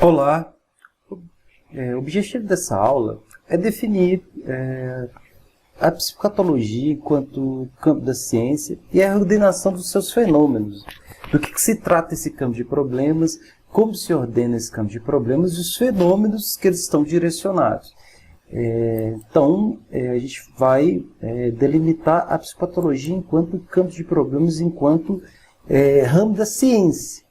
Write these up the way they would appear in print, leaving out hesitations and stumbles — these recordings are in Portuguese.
Olá, o objetivo dessa aula é definir a psicopatologia enquanto campo da ciência e a ordenação dos seus fenômenos. Do que se trata esse campo de problemas, como se ordena esse campo de problemas e os fenômenos que eles estão direcionados. A gente vai delimitar a psicopatologia enquanto campo de problemas, enquanto ramo da ciência.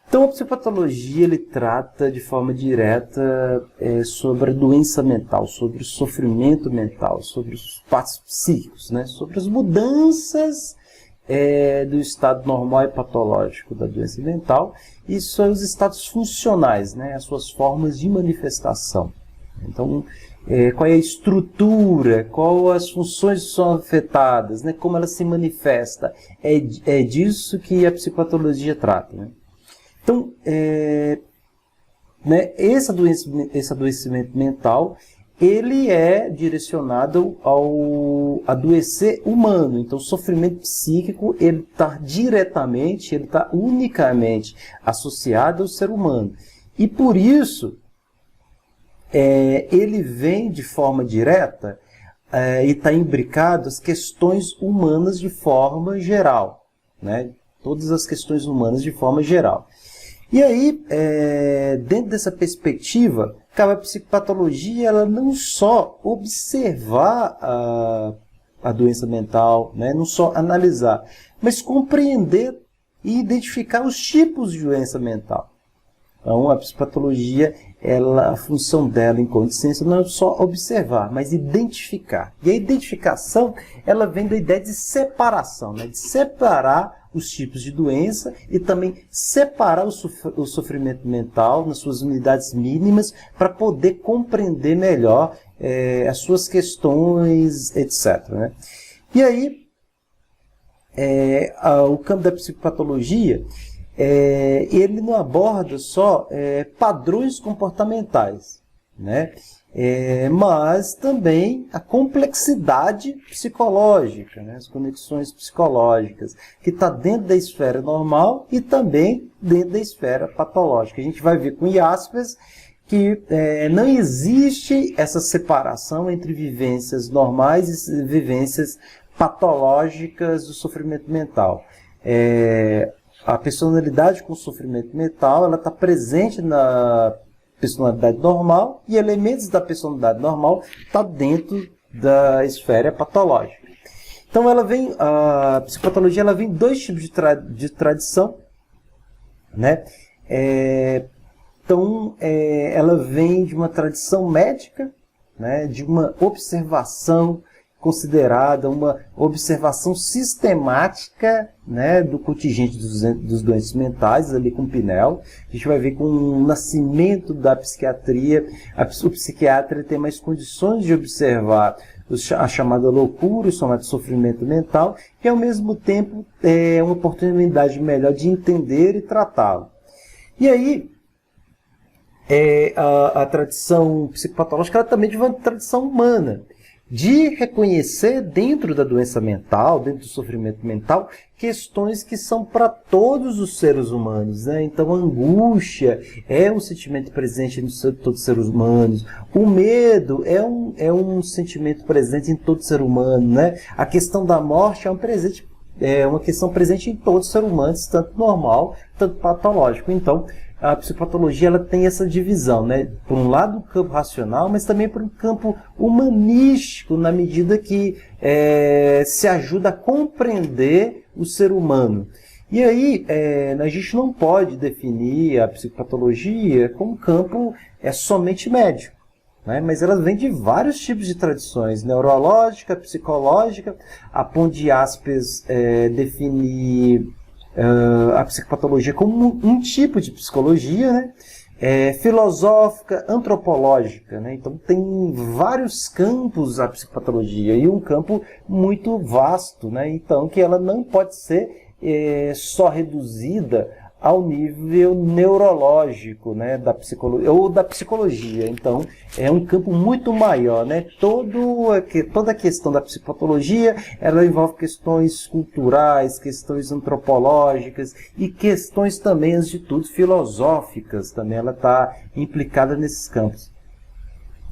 Então, a psicopatologia ele trata de forma direta sobre a doença mental, sobre o sofrimento mental, sobre os passos psíquicos, né? Sobre as mudanças do estado normal e patológico da doença mental e sobre os estados funcionais, né? As suas formas de manifestação. Então, qual é a estrutura, quais as funções que são afetadas, né? Como ela se manifesta. É disso que a psicopatologia trata, né? Então, esse adoecimento mental, ele é direcionado ao adoecer humano. Então, o sofrimento psíquico, ele está diretamente, ele está unicamente associado ao ser humano. E por isso, ele vem de forma direta e está imbricado às questões humanas de forma geral, né? Todas as questões humanas de forma geral. E aí, dentro dessa perspectiva, cabe à psicopatologia ela não só observar a doença mental, né? Não só analisar, mas compreender e identificar os tipos de doença mental. Então, a psicopatologia, a função dela enquanto ciência não é só observar, mas identificar. E a identificação, ela vem da ideia de separação, né? De separar os tipos de doença e também separar o sofrimento mental nas suas unidades mínimas para poder compreender melhor as suas questões, etc., né? E aí, o campo da psicopatologia, ele não aborda só padrões comportamentais, né? Mas também a complexidade psicológica, né? As conexões psicológicas, que está dentro da esfera normal e também dentro da esfera patológica. A gente vai ver com Jaspers que não existe essa separação entre vivências normais e vivências patológicas do sofrimento mental. A personalidade com sofrimento mental, ela está presente na personalidade normal e elementos da personalidade normal estão dentro da esfera patológica. Então, a psicopatologia ela vem em dois tipos de tradição, né? Ela vem de uma tradição médica, né? De uma observação considerada uma observação sistemática, né, do contingente dos doentes mentais, ali com Pinel. A gente vai ver com o nascimento da psiquiatria, o psiquiatra tem mais condições de observar a chamada loucura, o chamado sofrimento mental, e ao mesmo tempo é uma oportunidade melhor de entender e tratá-lo. E aí, a tradição psicopatológica ela também é de uma tradição humana, de reconhecer dentro da doença mental, dentro do sofrimento mental, questões que são para todos os seres humanos, né? Então, a angústia é um sentimento presente em todos os seres humanos. O medo é um sentimento presente em todo ser humano, né? A questão da morte é uma questão presente em todos os seres humanos, tanto normal, tanto patológico. Então, a psicopatologia ela tem essa divisão, né? Por um lado, o campo racional, mas também por um campo humanístico, na medida que se ajuda a compreender o ser humano. E aí, a gente não pode definir a psicopatologia como campo somente médico, né? Mas ela vem de vários tipos de tradições, neurológica, psicológica, a ponto de Jaspers definir a psicopatologia como um tipo de psicologia, né? Filosófica, antropológica, né? Então tem vários campos a psicopatologia e um campo muito vasto, né? Então que ela não pode ser só reduzida ao nível neurológico, né, da psicologia, ou da psicologia. Então, é um campo muito maior, né? Toda a questão da psicopatologia, ela envolve questões culturais, questões antropológicas e questões também, antes de tudo, filosóficas. Também ela está implicada nesses campos,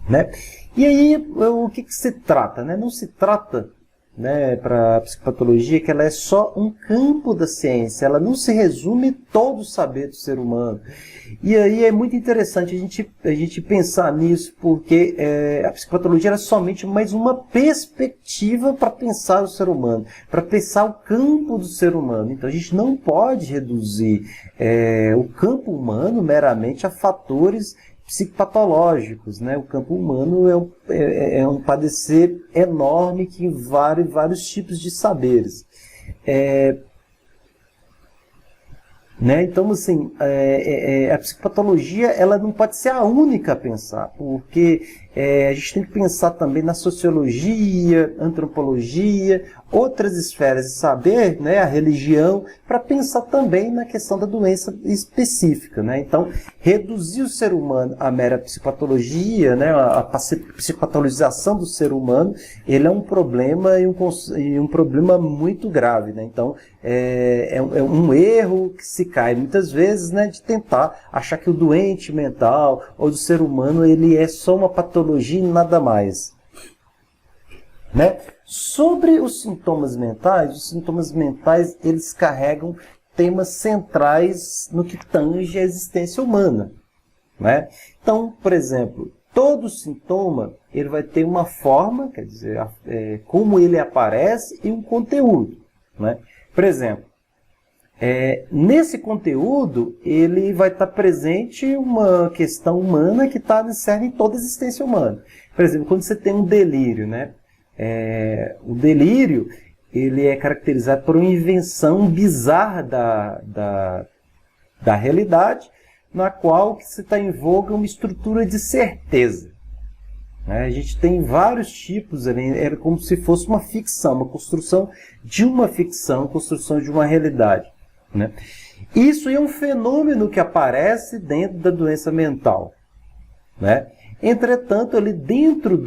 né? E aí, o que se trata, né? Não se trata, né, para a psicopatologia, que ela é só um campo da ciência, ela não se resume todo o saber do ser humano. E aí é muito interessante a gente pensar nisso, porque a psicopatologia é somente mais uma perspectiva para pensar o ser humano, para pensar o campo do ser humano. Então a gente não pode reduzir o campo humano meramente a fatores psicopatológicos, né? O campo humano é um padecer enorme que envolve vários tipos de saberes. Né? Então, assim, a psicopatologia ela não pode ser a única a pensar, porque a gente tem que pensar também na sociologia, antropologia, outras esferas de saber, né, a religião, para pensar também na questão da doença específica, né? Então, reduzir o ser humano à mera psicopatologia, né, a psicopatologização do ser humano, ele é um problema e um problema muito grave, né? Então, é um erro que se cai muitas vezes, né, de tentar achar que o doente mental ou do ser humano ele é só uma patologia e nada mais, né? Sobre os sintomas mentais eles carregam temas centrais no que tange a existência humana, né? Então, por exemplo, todo sintoma ele vai ter uma forma, quer dizer, como ele aparece e um conteúdo, né? Por exemplo, nesse conteúdo ele vai estar presente uma questão humana que está discernindo em toda a existência humana. Por exemplo, quando você tem um delírio, né? O delírio ele é caracterizado por uma invenção bizarra da realidade, na qual que se está em voga uma estrutura de certeza. Né? A gente tem vários tipos, é como se fosse uma ficção, uma construção de uma ficção, construção de uma realidade. Né? Isso é um fenômeno que aparece dentro da doença mental. Né? Entretanto, ali dentro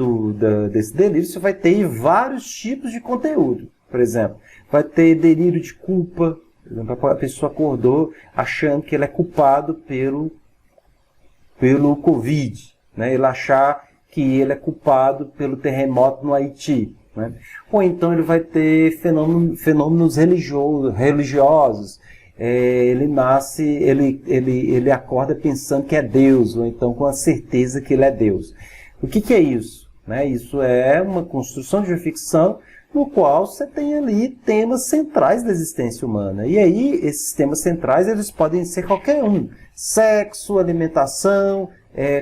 desse delírio, você vai ter vários tipos de conteúdo. Por exemplo, vai ter delírio de culpa. Por exemplo, a pessoa acordou achando que ele é culpado pelo Covid. Né? Ele achar que ele é culpado pelo terremoto no Haiti. Né? Ou então ele vai ter fenômenos religiosos. Ele acorda pensando que é Deus, ou então com a certeza que ele é Deus. O que é isso? Né? Isso é uma construção de uma ficção no qual você tem ali temas centrais da existência humana. E aí, esses temas centrais eles podem ser qualquer um. Sexo, alimentação,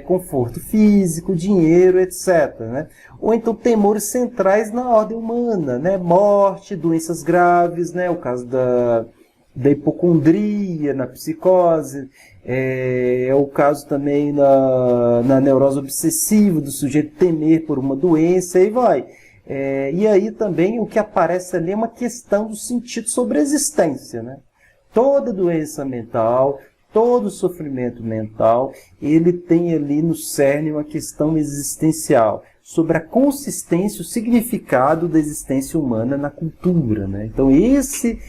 conforto físico, dinheiro, etc. Né? Ou então temores centrais na ordem humana, né? Morte, doenças graves, né? O caso da hipocondria, na psicose, é o caso também na neurose obsessiva, do sujeito temer por uma doença, e vai. E aí também o que aparece ali é uma questão do sentido sobre a existência. Né? Toda doença mental, todo sofrimento mental, ele tem ali no cerne uma questão existencial, sobre a consistência, o significado da existência humana na cultura. Né? Então esse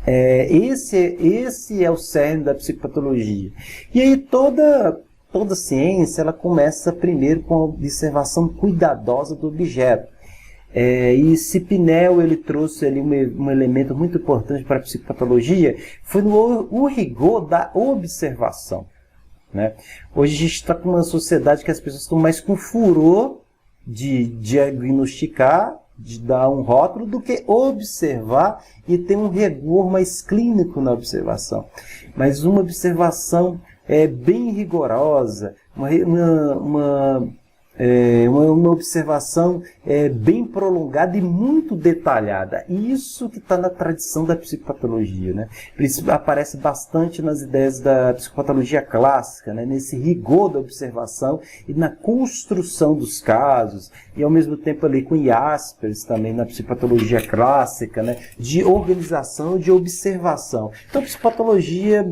é o cerne da psicopatologia. E aí toda ciência ela começa primeiro com a observação cuidadosa do objeto. E Cipinel ele trouxe ali um elemento muito importante para a psicopatologia, foi o rigor da observação. Né? Hoje a gente está com uma sociedade que as pessoas estão mais com furor de diagnosticar, de dar um rótulo, do que observar e ter um rigor mais clínico na observação. Mas uma observação bem rigorosa, uma observação bem prolongada e muito detalhada. Isso que está na tradição da psicopatologia, né? Isso aparece bastante nas ideias da psicopatologia clássica, né? Nesse rigor da observação e na construção dos casos, e ao mesmo tempo ali com Jaspers também na psicopatologia clássica, né? De organização, de observação. Então a psicopatologia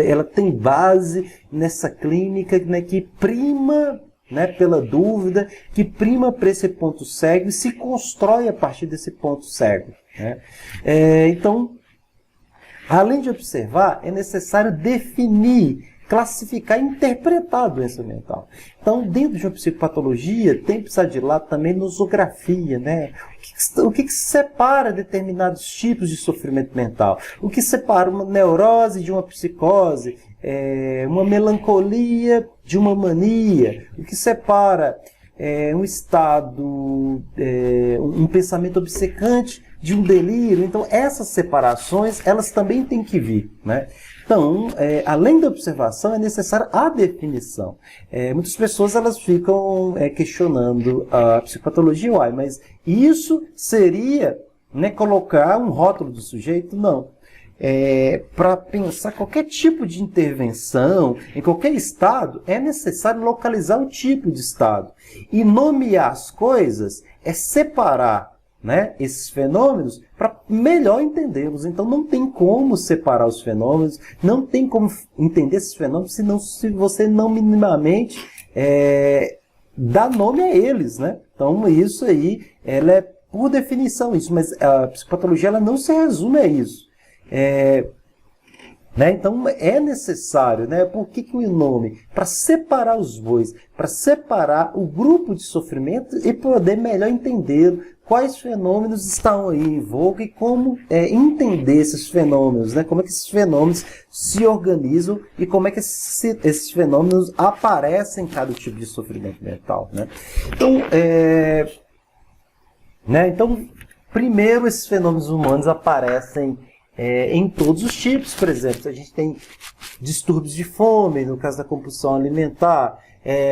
ela tem base nessa clínica, né, que prima, né, pela dúvida, que prima para esse ponto cego e se constrói a partir desse ponto cego, né? Então, além de observar, é necessário definir, classificar e interpretar a doença mental. Então, dentro de uma psicopatologia, tem que precisar de lá também nosografia, né? O que separa determinados tipos de sofrimento mental? O que separa uma neurose de uma psicose? Uma melancolia de uma mania? O que separa um estado, um pensamento obcecante de um delírio? Então, essas separações, elas também têm que vir, né? Então, além da observação, é necessária a definição. Muitas pessoas elas ficam questionando a psicopatologia, mas isso seria, né, colocar um rótulo do sujeito? Não. Para pensar qualquer tipo de intervenção, em qualquer estado, é necessário localizar o tipo de estado. E nomear as coisas é separar, né, esses fenômenos para melhor entendê-los. Então não tem como separar os fenômenos, não tem como entender esses fenômenos se você não minimamente dá nome a eles, né? Então isso aí, ela é por definição isso, mas a psicopatologia ela não se resume a isso. Né? Então é necessário, né? Por que o nome? Para separar os bois, para separar o grupo de sofrimento e poder melhor entender quais fenômenos estão aí em voga e como entender esses fenômenos, né? Como é que esses fenômenos se organizam e como é que esses fenômenos aparecem em cada tipo de sofrimento mental, né? Então, primeiro esses fenômenos humanos aparecem em todos os tipos. Por exemplo, a gente tem distúrbios de fome, no caso da compulsão alimentar,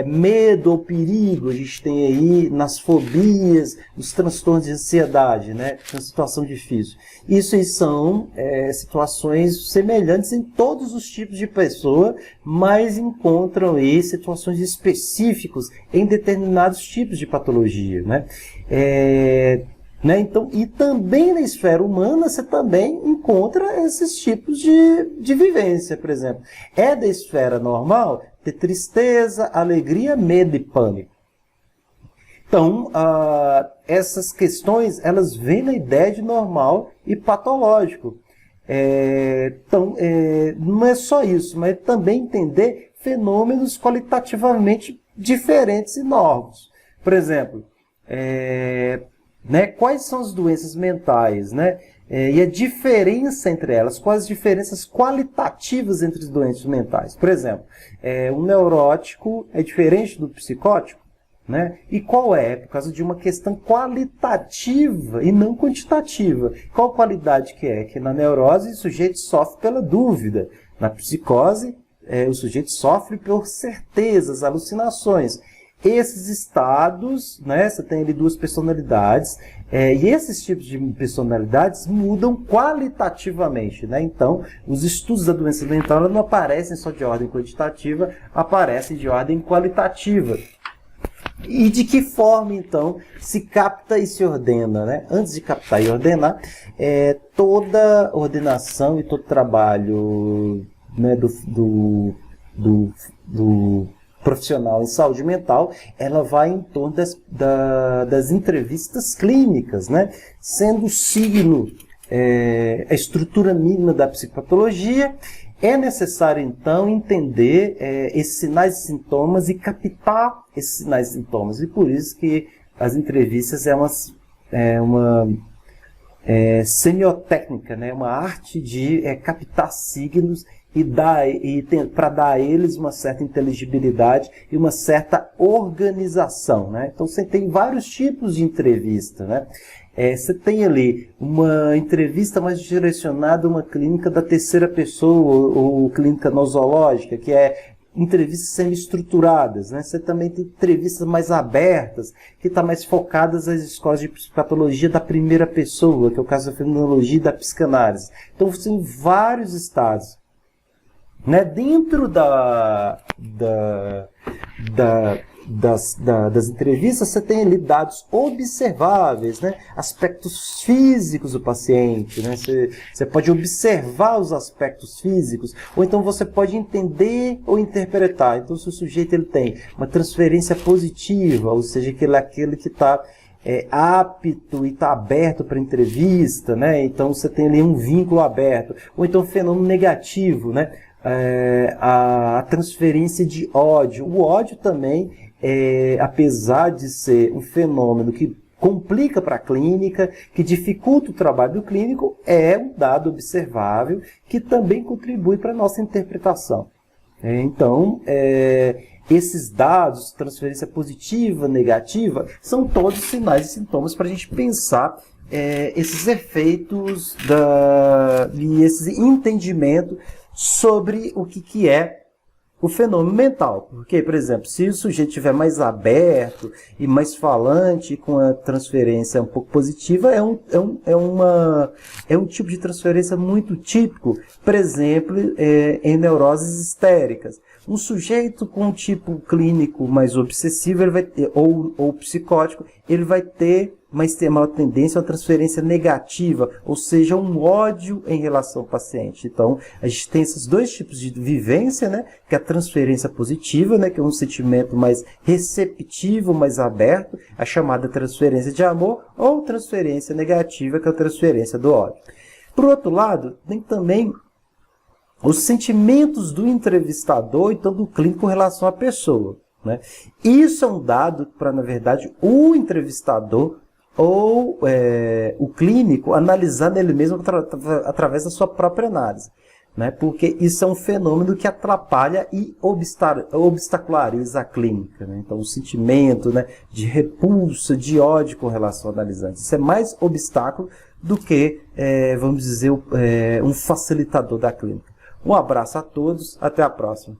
medo ou perigo, a gente tem aí nas fobias, nos transtornos de ansiedade, né? Uma situação difícil. Isso aí são situações semelhantes em todos os tipos de pessoa, mas encontram aí situações específicas em determinados tipos de patologia, né? Então, e também na esfera humana você também encontra esses tipos de vivência, por exemplo. É da esfera normal ter tristeza, alegria, medo e pânico. Então, essas questões, elas vêm na ideia de normal e patológico. Então, não é só isso, mas também entender fenômenos qualitativamente diferentes e novos. Por exemplo, quais são as doenças mentais, né? E a diferença entre elas, quais as diferenças qualitativas entre as doenças mentais. Por exemplo, um neurótico é diferente do psicótico, né? E qual é? Por causa de uma questão qualitativa e não quantitativa. Qual qualidade que é? Que na neurose o sujeito sofre pela dúvida, na psicose o sujeito sofre por certezas, alucinações. Esses estados, né, você tem ali duas personalidades, e esses tipos de personalidades mudam qualitativamente, né? Então, os estudos da doença mental não aparecem só de ordem quantitativa, aparecem de ordem qualitativa. E de que forma, então, se capta e se ordena, né? Antes de captar e ordenar, toda ordenação e todo trabalho, né, do profissional em saúde mental, ela vai em torno das entrevistas clínicas, né? Sendo o signo a estrutura mínima da psicopatologia, é necessário, então, entender esses sinais e sintomas e captar esses sinais e sintomas. E por isso que as entrevistas é uma semiotécnica, né? Uma arte de captar signos para dar a eles uma certa inteligibilidade e uma certa organização, né? Então você tem vários tipos de entrevista, né? Você tem ali uma entrevista mais direcionada a uma clínica da terceira pessoa ou clínica nosológica, que é entrevistas semi-estruturadas, né? Você também tem entrevistas mais abertas, que estão mais focadas nas escolas de psicopatologia da primeira pessoa, que é o caso da fenomenologia e da psicanálise. Então você tem vários estados. Né? Dentro das entrevistas, você tem ali dados observáveis, né? Aspectos físicos do paciente, né? Você pode observar os aspectos físicos, ou então você pode entender ou interpretar. Então, se o sujeito ele tem uma transferência positiva, ou seja, que ele é aquele que está apto e está aberto para entrevista, né? Então você tem ali um vínculo aberto, ou então fenômeno negativo, né? A transferência de ódio. O ódio também, apesar de ser um fenômeno que complica para a clínica, que dificulta o trabalho do clínico, é um dado observável que também contribui para a nossa interpretação. Então, esses dados, transferência positiva, negativa, são todos sinais e sintomas para a gente pensar esses efeitos e esse entendimento sobre o que é o fenômeno mental. Porque, por exemplo, se o sujeito estiver mais aberto e mais falante, com a transferência um pouco positiva, é um tipo de transferência muito típico, por exemplo, em neuroses histéricas. Um sujeito com um tipo clínico mais obsessivo ou psicótico, ele vai ter maior tendência a uma transferência negativa, ou seja, um ódio em relação ao paciente. Então, a gente tem esses dois tipos de vivência, né? Que é a transferência positiva, né? Que é um sentimento mais receptivo, mais aberto, a chamada transferência de amor, ou transferência negativa, que é a transferência do ódio. Por outro lado, tem também os sentimentos do entrevistador e então do clínico com relação à pessoa, né? Isso é um dado para, na verdade, o entrevistador ou o clínico analisar nele mesmo através da sua própria análise, né? Porque isso é um fenômeno que atrapalha e obstaculariza a clínica, né? Então, o sentimento, né, de repulsa, de ódio com relação ao analisante, isso é mais obstáculo do que, vamos dizer, um facilitador da clínica. Um abraço a todos, até a próxima.